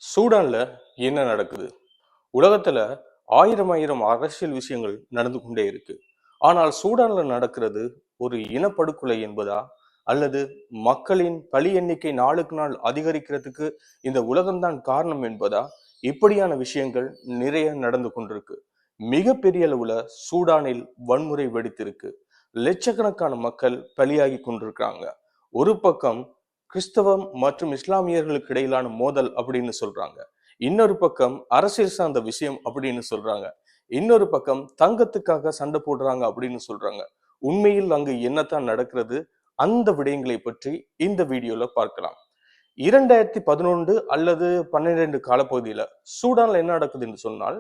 சூடான்ல என்ன நடக்குது? உலகத்துல ஆயிரம் ஆயிரம் அரசியல் விஷயங்கள் நடந்து கொண்டே இருக்கு. ஆனால் சூடான்ல நடக்கிறது ஒரு இனப்படுகொலை என்பதா? அல்லது மக்களின் பலி எண்ணிக்கை நாளுக்கு நாள் அதிகரிக்கிறதுக்கு இந்த உலகம்தான் காரணம் என்பதா? இப்படியான விஷயங்கள் நிறைய நடந்து கொண்டிருக்கு. மிகப்பெரிய அளவுல சூடானில் வன்முறை வெடித்திருக்கு. லட்சக்கணக்கான மக்கள் பலியாகி கொண்டிருக்காங்க. ஒரு பக்கம் கிறிஸ்தவம் மற்றும் இஸ்லாமியர்களுக்கு இடையிலான மோதல் அப்படின்னு சொல்றாங்க. இன்னொரு பக்கம் அரசியல் சார்ந்த விஷயம் அப்படின்னு சொல்றாங்க. இன்னொரு பக்கம் தங்கத்துக்காக சண்டை போடுறாங்க அப்படின்னு சொல்றாங்க. உண்மையில் அங்கு என்னத்தான் நடக்கிறது? அந்த விடயங்களை பற்றி இந்த வீடியோல பார்க்கலாம். 2011 அல்லது 12 காலப்பகுதியில சூடான்ல என்ன நடக்குது என்று சொன்னால்,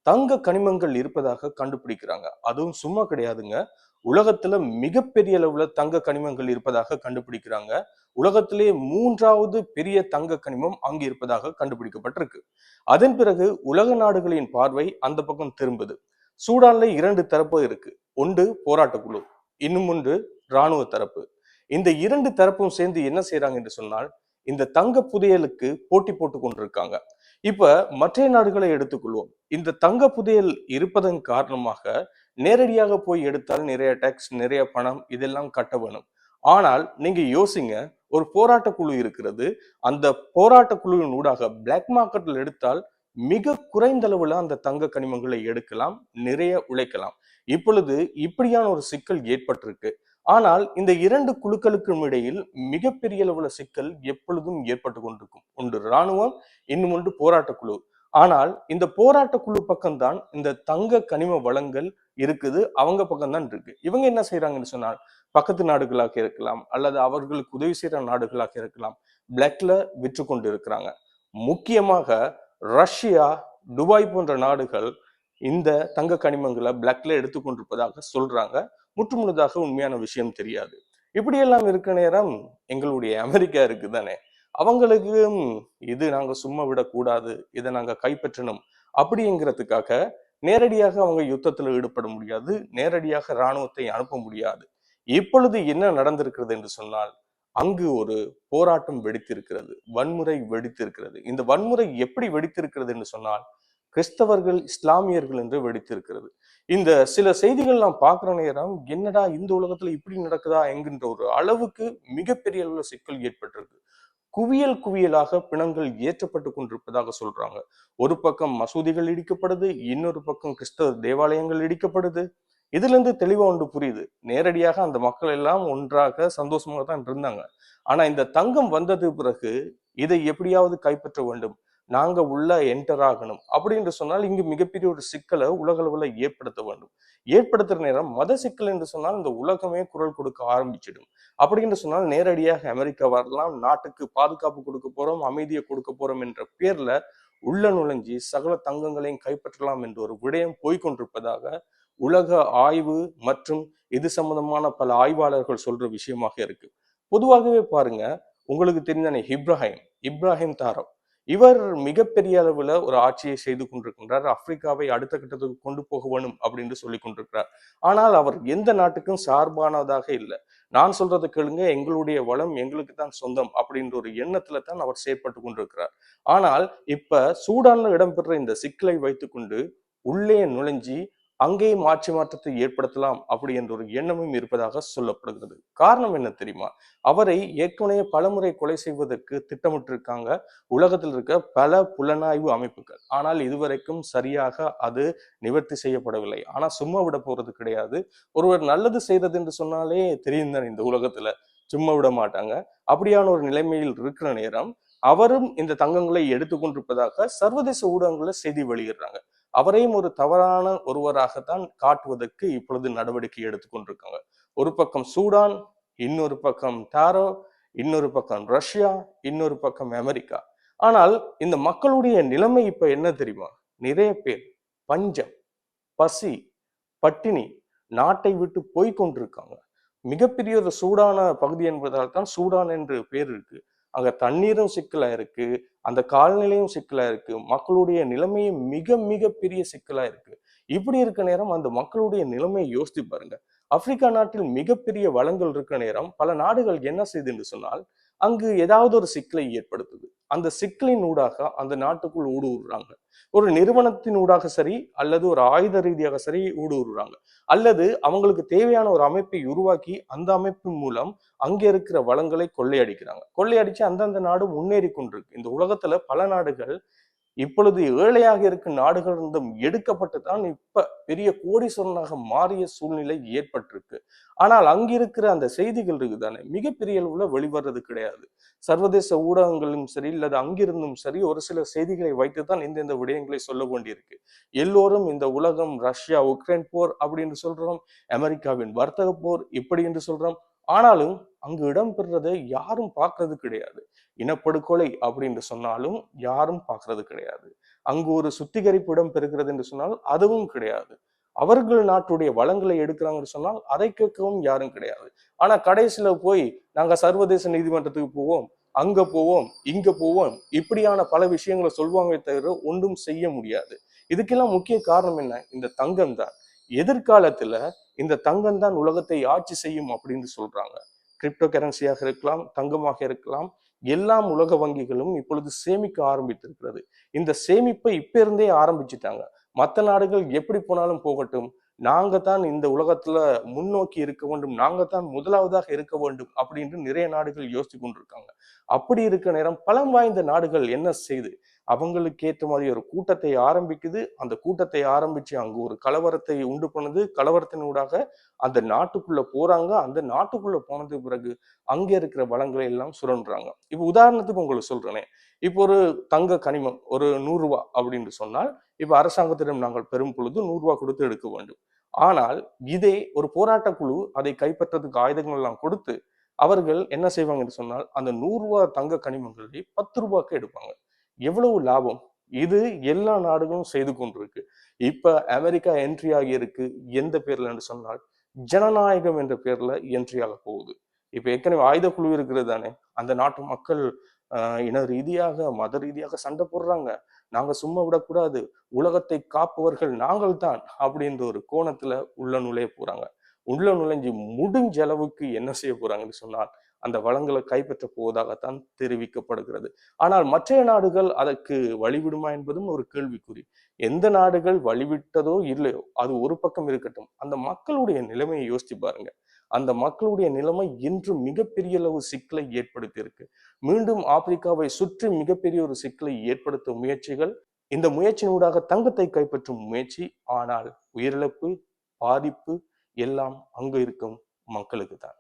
தங்க கனிமங்கள் இருப்பதாக கண்டுபிடிக்கிறாங்க. அதுவும் சும்மா கிடையாதுங்க. உலகத்துல மிகப்பெரிய அளவுல தங்க கனிமங்கள் இருப்பதாக கண்டுபிடிக்கிறாங்க. உலகத்திலே 3வது பெரிய தங்க கனிமம் அங்கு இருப்பதாக கண்டுபிடிக்கப்பட்டிருக்கு. அதன் பிறகு உலக நாடுகளின் பார்வை அந்த பக்கம் திரும்புது. சூடான்ல 2 தரப்பு இருக்கு. ஒன்று போராட்ட குழு, இன்னும் ஒன்று இராணுவ தரப்பு. இந்த 2 தரப்பும் சேர்ந்து என்ன செய்யறாங்க என்று சொன்னால், இந்த தங்க புதையலுக்கு போட்டி போட்டு கொண்டிருக்காங்க. இப்ப மற்ற நாடுகளை எடுத்துக்கொள்வோம். இந்த தங்க புதையல் இருப்பதன் காரணமாக நேரடியாக போய் எடுத்தால் நிறைய டேக்ஸ், நிறைய பணம் இதெல்லாம் கட்ட வேணும். ஆனால் நீங்க யோசிங்க, ஒரு போராட்ட குழு இருக்கிறது. அந்த போராட்ட குழுவின் ஊடாக பிளாக் மார்க்கெட்ல எடுத்தால் மிக குறைந்த அளவுல அந்த தங்க கனிமங்களை எடுக்கலாம், நிறைய உழைக்கலாம். இப்பொழுது இப்படியான ஒரு சிக்கல் ஏற்பட்டிருக்கு. ஆனால் இந்த 2 குழுக்களுக்கும் இடையில் மிகப்பெரிய அளவுல சிக்கல் எப்பொழுதும் ஏற்பட்டு கொண்டிருக்கும். ஒன்று இராணுவம், இன்னும் ஒன்று போராட்ட குழு. ஆனால் இந்த போராட்ட குழு பக்கம்தான் இந்த தங்க கனிம வளங்கள் இருக்குது. அவங்க பக்கம்தான் இருக்கு. இவங்க என்ன செய்யறாங்கன்னு சொன்னால், பக்கத்து நாடுகளாக இருக்கலாம், அல்லது அவர்களுக்கு உதவி செய்யற நாடுகளாக இருக்கலாம், பிளாக்ல விற்று கொண்டு இருக்கிறாங்க. முக்கியமாக ரஷ்யா, துபாய் போன்ற நாடுகள் இந்த தங்க கனிமங்களை பிளாக்ல எடுத்துக்கொண்டிருப்பதாக சொல்றாங்க. முற்றுமுழுதாக உண்மையான விஷயம் தெரியாது. இப்படியெல்லாம் இருக்க நேரம் எங்களுடைய அமெரிக்கா இருக்கு தானே, அவங்களுக்கு இது நாங்க சும்மா விடக்கூடாது, இதை நாங்க கைப்பற்றணும் அப்படிங்கிறதுக்காக நேரடியாக அவங்க யுத்தத்துல ஈடுபட முடியாது, நேரடியாக இராணுவத்தை அனுப்ப முடியாது. இப்பொழுது என்ன நடந்திருக்கிறது என்று சொன்னால், அங்கு ஒரு போராட்டம் வெடித்திருக்கிறது, வன்முறை வெடித்திருக்கிறது. இந்த வன்முறை எப்படி வெடித்திருக்கிறது என்று சொன்னால், கிறிஸ்தவர்கள் இஸ்லாமியர்கள் என்று வெடித்திருக்கிறது. இந்த சில செய்திகள் நாம் பார்க்கிற நேரம், என்னடா இந்த உலகத்துல இப்படி நடக்குதா என்கின்ற ஒரு அளவுக்கு மிகப்பெரிய அளவுல சிக்கல் ஏற்பட்டிருக்கு. குவியல் குவியலாக பிணங்கள் ஏற்றப்பட்டு கொண்டிருப்பதாக சொல்றாங்க. ஒரு பக்கம் மசூதிகள் இடிக்கப்படுது, இன்னொரு பக்கம் கிறிஸ்தவ தேவாலயங்கள் இடிக்கப்படுது. இதுல இருந்து தெளிவா ஒன்று புரியுது. நேரடியாக அந்த மக்கள் எல்லாம் ஒன்றாக சந்தோஷமாக தான் இருந்தாங்க. ஆனா இந்த தங்கம் வந்தது பிறகு இதை எப்படியாவது கைப்பற்ற வேண்டும், நாங்க உள்ள என்டர் ஆகணும் அப்படின்னு சொன்னால் இங்கு மிகப்பெரிய ஒரு சிக்கலை உலக அளவுல ஏற்படுத்த வேண்டும். ஏற்படுத்துற நேரம் மத சிக்கல் என்று சொன்னால் இந்த உலகமே குரல் கொடுக்க ஆரம்பிச்சிடும். அப்படின்னு சொன்னால் நேரடியாக அமெரிக்கா வரலாம், நாட்டுக்கு பாதுகாப்பு கொடுக்க போறோம், அமைதியை கொடுக்க போறோம் என்ற பேர்ல உள்ள நுழைஞ்சி சகல தங்கங்களையும் கைப்பற்றலாம் என்ற ஒரு விடயம் போய்கொண்டிருப்பதாக உலக ஆய்வு மற்றும் இது சம்பந்தமான பல ஆய்வாளர்கள் சொல்ற விஷயமாக இருக்கு. பொதுவாகவே பாருங்க, உங்களுக்கு தெரிந்தானே இப்ராஹிம் இப்ராஹிம் தாரோ, இவர் மிகப்பெரிய அளவுல ஒரு ஆட்சியை செய்து கொண்டிருக்கின்றார். ஆப்பிரிக்காவை அடுத்த கட்டத்துக்கு கொண்டு போக வேணும் அப்படின்னு சொல்லி கொண்டிருக்கிறார். ஆனால் அவர் எந்த நாட்டுக்கும் சார்பானதாக இல்லை. நான் சொல்றதை கேளுங்க, எங்களுடைய வளம் எங்களுக்கு தான் சொந்தம் அப்படின்ற ஒரு எண்ணத்துல தான் அவர் செயற்பட்டு கொண்டிருக்கிறார். ஆனால் இப்ப சூடான்ல இடம்பெற்ற இந்த சிக்கலை வைத்துக்கொண்டு உள்ளே நுழைஞ்சி அங்கேயும் ஆட்சி மாற்றத்தை ஏற்படுத்தலாம் அப்படி என்ற ஒரு எண்ணமும் இருப்பதாக சொல்லப்படுகிறது. காரணம் என்ன தெரியுமா? அவரை ஏற்கனவே பலமுறை கொலை செய்வதற்கு திட்டமிட்டிருக்காங்க உலகத்தில் இருக்க பல புலனாய்வு அமைப்புகள். ஆனால் இதுவரைக்கும் சரியாக அது நிவர்த்தி செய்யப்படவில்லை. ஆனா சும்மா விட போறது கிடையாது. ஒருவர் நல்லது செய்யறது என்று சொன்னாலே தெரியும் தான், இந்த உலகத்துல சும்மா விட மாட்டாங்க. அப்படியான ஒரு நிலைமையில் இருக்கிற நேரம் அவரும் இந்த தங்கங்களை எடுத்துக்கொண்டிருப்பதாக சர்வதேச ஊடகங்கள்ல செய்தி வெளியிடுறாங்க. அவரையும் ஒரு தவறான ஒருவராகத்தான் காட்டுவதற்கு இப்பொழுது நடவடிக்கை எடுத்துக்கொண்டிருக்காங்க. ஒரு பக்கம் சூடான், இன்னொரு பக்கம் டாரோ, இன்னொரு பக்கம் ரஷ்யா, இன்னொரு பக்கம் அமெரிக்கா. ஆனால் இந்த மக்களுடைய நிலைமை இப்ப என்ன தெரியுமா? நிறைய பேர் பஞ்சம், பசி, பட்டினி, நாட்டை விட்டு போய்கொண்டிருக்காங்க. மிகப்பெரிய ஒரு சூடான பகுதி என்பதால் தான் சூடான் என்று பேர் இருக்கு. அங்க தண்ணீரும் சிக்கலா இருக்கு, அந்த காலநிலையும் சிக்கலா இருக்கு, மக்களுடைய நிலைமையும் மிக மிக பெரிய சிக்கலா இருக்கு. இப்படி இருக்க நேரம் அந்த மக்களுடைய நிலைமையை யோசித்து பாருங்க. ஆப்பிரிக்கா நாட்டில் மிகப்பெரிய வளங்கள் இருக்க நேரம் பல நாடுகள் என்ன செய்யுது என்று சொன்னால், அங்கு ஏதாவது ஒரு சிக்கலை ஏற்படுத்துது. அந்த சிக்கலின் ஊடாக அந்த நாட்டுக்குள் ஊடுருவுறாங்க. ஒரு நிறுவனத்தின் ஊடாக சரி, அல்லது ஒரு ஆயுத ரீதியாக சரி ஊடுருவுறாங்க. அல்லது அவங்களுக்கு தேவையான ஒரு அமைப்பை உருவாக்கி அந்த அமைப்பின் மூலம் அங்க இருக்கிற வளங்களை கொள்ளையடிக்கிறாங்க. கொள்ளையடிச்சு அந்தந்த நாடு முன்னேறி கொண்டிருக்கு. இந்த உலகத்துல பல நாடுகள் இப்பொழுது ஏழையாக இருக்கும் நாடுகளிடம் எடுக்கப்பட்டு தான் இப்ப பெரிய கோடீஸ்வரனாக மாறிய சூழ்நிலை ஏற்பட்டிருக்கு. ஆனால் அங்கிருக்கிற அந்த செய்திகள் இருக்குதானே, மிகப்பெரிய அளவுல வெளிவர்றது கிடையாது. சர்வதேச ஊடகங்களும் சரி, இல்லது அங்கிருந்தும் சரி, ஒரு சில செய்திகளை வைத்துதான் இந்த விடயங்களை சொல்ல வேண்டியிருக்கு. எல்லோரும் இந்த உலகம் ரஷ்யா உக்ரைன் போர் அப்படின்னு சொல்றோம், அமெரிக்காவின் வர்த்தக போர் இப்படி என்று சொல்றோம். ஆனாலும் அங்கு இடம்பெறுறதை யாரும் பார்க்கறது கிடையாது. இனப்படுகொலை அப்படின்னு சொன்னாலும் யாரும் பார்க்கறது கிடையாது. அங்கு ஒரு சுத்திகரிப்பு இடம் பெறுகிறது என்று சொன்னால் அதுவும் கிடையாது. அவர்கள் நாட்டுடைய வளங்களை எடுக்கிறாங்கன்னு சொன்னால் அதை கேட்கவும் யாரும் கிடையாது. ஆனா கடைசியில போய் நாங்க சர்வதேச நீதிமன்றத்துக்கு போவோம், அங்க போவோம், இங்க போவோம், இப்படியான பல விஷயங்களை சொல்லுவாங்க தவிர ஒன்றும் செய்ய முடியாது. இதுக்கெல்லாம் முக்கிய காரணம் என்ன? இந்த தங்கம் தான். எதிர்காலத்துல இந்த தங்கம் தான் உலகத்தை ஆட்சி செய்யும் அப்படின்னு சொல்றாங்க. கிரிப்டோ கரன்சியாக இருக்கலாம், தங்கமாக இருக்கலாம், எல்லாம் உலக வங்கிகளும் இப்பொழுது சேமிக்க ஆரம்பித்திருக்கிறது. இந்த சேமிப்பை இப்ப இருந்தே ஆரம்பிச்சுட்டாங்க. மற்ற நாடுகள் எப்படி போனாலும் போகட்டும், நாங்க தான் இந்த உலகத்துல முன்னோக்கி இருக்க வேண்டும், நாங்க தான் முதலாவதாக இருக்க வேண்டும் அப்படின்னு நிறைய நாடுகள் யோசித்து கொண்டிருக்காங்க. அப்படி இருக்க நேரம் பலம் வாய்ந்த நாடுகள் என்ன செய்து அவங்களுக்கு ஏற்ற மாதிரி ஒரு கூட்டத்தை ஆரம்பிக்குது. அந்த கூட்டத்தை ஆரம்பிச்சு அங்கு ஒரு கலவரத்தை உண்டு பண்ணுது. கலவரத்தினூடாக அந்த நாட்டுக்குள்ள போறாங்க. அந்த நாட்டுக்குள்ள போனது பிறகு அங்க இருக்கிற வளங்களை எல்லாம் சுரண்டுறாங்க. இப்ப உதாரணத்துக்கு உங்களுக்கு சொல்றேனே, இப்போ ஒரு தங்க கனிமம் ஒரு 100 ரூபாய் அப்படின்னு சொன்னால், இப்ப அரசாங்கத்திடம் நாங்கள் பெறும் பொழுது 100 ரூபாய் கொடுத்து எடுக்க வேண்டும். ஆனால் இதே ஒரு போராட்ட குழு அதை கைப்பற்றதுக்கு ஆயுதங்கள் எல்லாம் கொடுத்து அவர்கள் என்ன செய்வாங்க என்று சொன்னால் அந்த 100 ரூபாய் தங்க கனிமங்களை 10 ரூபாய்க்கு எடுப்பாங்க. எவ்வளவு லாபம்! இது எல்லா நாடுகளும் செய்து கொண்டிருக்கு. இப்ப அமெரிக்கா என்ட்ரி ஆகி இருக்கு. எந்த பேர்ல என்று சொன்னால் ஜனநாயகம் என்ற பேர்ல என்ட்ரி ஆக போகுது. இப்ப ஏற்கனவே ஆயுத குழு இருக்கிறது தானே, அந்த நாட்டு மக்கள் இன ரீதியாக மத ரீதியாக சண்டை போடுறாங்க. நாங்க சும்மா விடக்கூடாது, உலகத்தை காப்பவர்கள் நாங்கள் தான் அப்படின்ற ஒரு கோணத்துல உள்ள நுழைய போறாங்க. உள்ள நுழைஞ்சு முடிஞ்ச அளவுக்கு என்ன செய்ய போறாங்கன்னு சொன்னால் அந்த வளங்களை கைப்பற்ற போவதாகத்தான் தெரிவிக்கப்படுகிறது. ஆனால் மற்ற நாடுகள் அதற்கு வழிவிடுமா என்பதும் ஒரு கேள்விக்குறி. எந்த நாடுகள் வழிவிட்டதோ இல்லையோ அது ஒரு பக்கம் இருக்கட்டும், அந்த மக்களுடைய நிலைமையை யோசிச்சு பாருங்க. அந்த மக்களுடைய நிலைமை இன்று மிகப்பெரிய அளவு சிக்கலை ஏற்படுத்தி இருக்கு. மீண்டும் ஆப்பிரிக்காவை சுற்றி மிகப்பெரிய ஒரு சிக்கலை ஏற்படுத்தும் முயற்சிகள், இந்த முயற்சியினூடாக தங்கத்தை கைப்பற்றும் முயற்சி. ஆனால் உயிரிழப்பு, பாதிப்பு எல்லாம் அங்கு இருக்கும் மக்களுக்கு தான்.